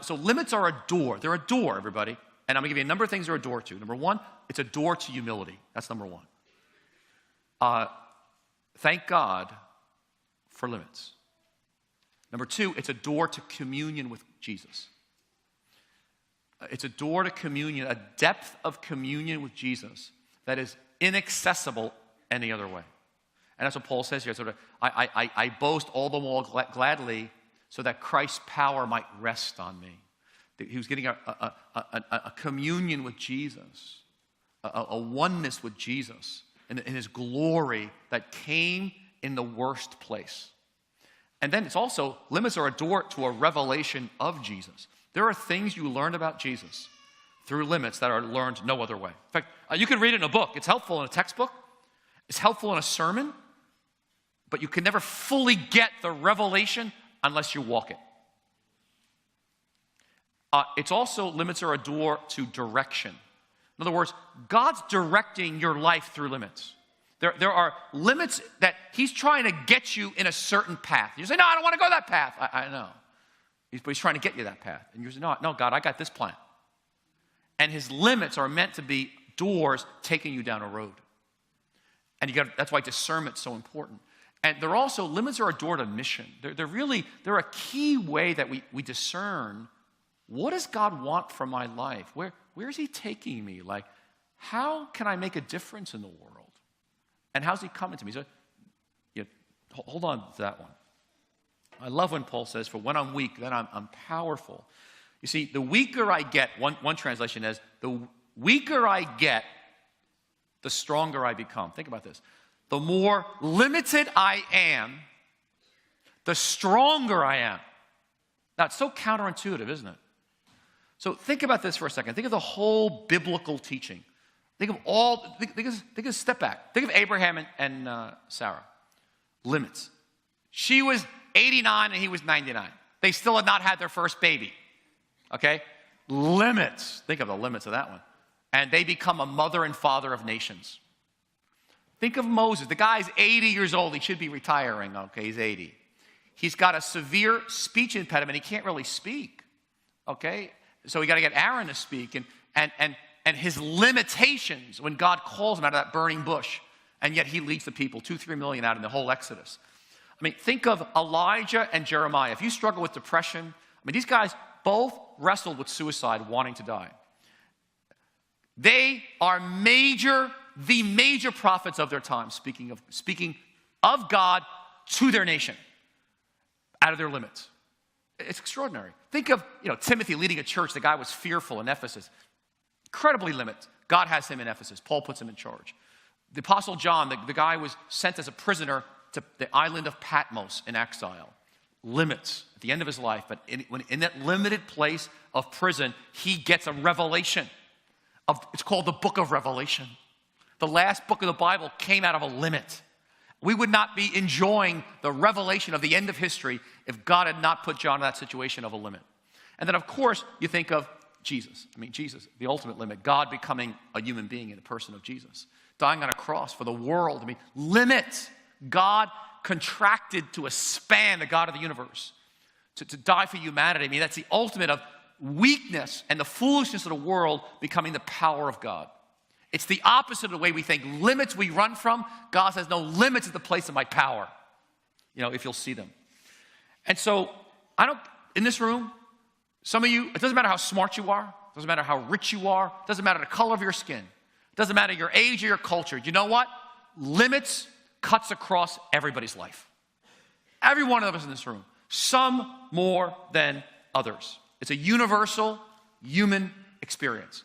so limits are a door. They're a door, everybody. And I'm going to give you a number of things they're a door to. Number one, it's a door to humility. That's number one. Thank God for limits. Number two, it's a door to communion with Jesus. It's a door to communion, a depth of communion with Jesus that is inaccessible any other way. And that's what Paul says here. Sort of, I boast all the more gladly so that Christ's power might rest on me. He was getting a communion with Jesus, a oneness with Jesus in his glory that came in the worst place. And then it's also, limits are a door to a revelation of Jesus. There are things you learn about Jesus through limits that are learned no other way. In fact, you can read it in a book. It's helpful in a textbook. It's helpful in a sermon. But you can never fully get the revelation unless you walk it. It's also, limits are a door to direction. In other words, God's directing your life through limits. There are limits that he's trying to get you in a certain path. You say, no, I don't want to go that path. I know. But he's trying to get you that path. And you say, no, God, I got this plan. And his limits are meant to be doors taking you down a road. And that's why discernment's so important. And they're also, limits are a door to mission. They're a key way that we discern, what does God want from my life? Where is he taking me? Like, how can I make a difference in the world? And how's he coming to me? So, hold on to that one. I love when Paul says, for when I'm weak, then I'm powerful. You see, the weaker I get, one translation is, the weaker I get, the stronger I become. Think about this. The more limited I am, the stronger I am. Now, it's so counterintuitive, isn't it? So think about this for a second. Think of the whole biblical teaching. Think of step back. Think of Abraham and Sarah. Limits. She was 89 and he was 99. They still had not had their first baby. Okay? Limits. Think of the limits of that one. And they become a mother and father of nations. Think of Moses. The guy's 80 years old. He should be retiring. Okay, he's 80. He's got a severe speech impediment. He can't really speak. Okay? So we got to get Aaron to speak. And his limitations when God calls him out of that burning bush. And yet he leads the people, 2-3 million out in the whole Exodus. I mean, think of Elijah and Jeremiah. If you struggle with depression, these guys both wrestled with suicide, wanting to die. They are the major prophets of their time, speaking of God to their nation, out of their limits. It's extraordinary. Think of Timothy leading a church. The guy was fearful in Ephesus. Incredibly limited. God has him in Ephesus. Paul puts him in charge. The Apostle John, the guy was sent as a prisoner to the island of Patmos in exile. Limits at the end of his life. But in that limited place of prison, he gets a revelation. It's called the book of Revelation. The last book of the Bible came out of a limit. We would not be enjoying the revelation of the end of history if God had not put John in that situation of a limit. And then, of course, you think of Jesus. Jesus, the ultimate limit. God becoming a human being in the person of Jesus. Dying on a cross for the world. Limits. God contracted to a span, the God of the universe, to die for humanity. That's the ultimate of weakness and the foolishness of the world becoming the power of God. It's the opposite of the way we think. Limits we run from. God says, no, limits is the place of my power. If you'll see them. And so, in this room, some of you, it doesn't matter how smart you are. It doesn't matter how rich you are. It doesn't matter the color of your skin. It doesn't matter your age or your culture. You know what? Limits cuts across everybody's life. Every one of us in this room. Some more than others. It's a universal human experience.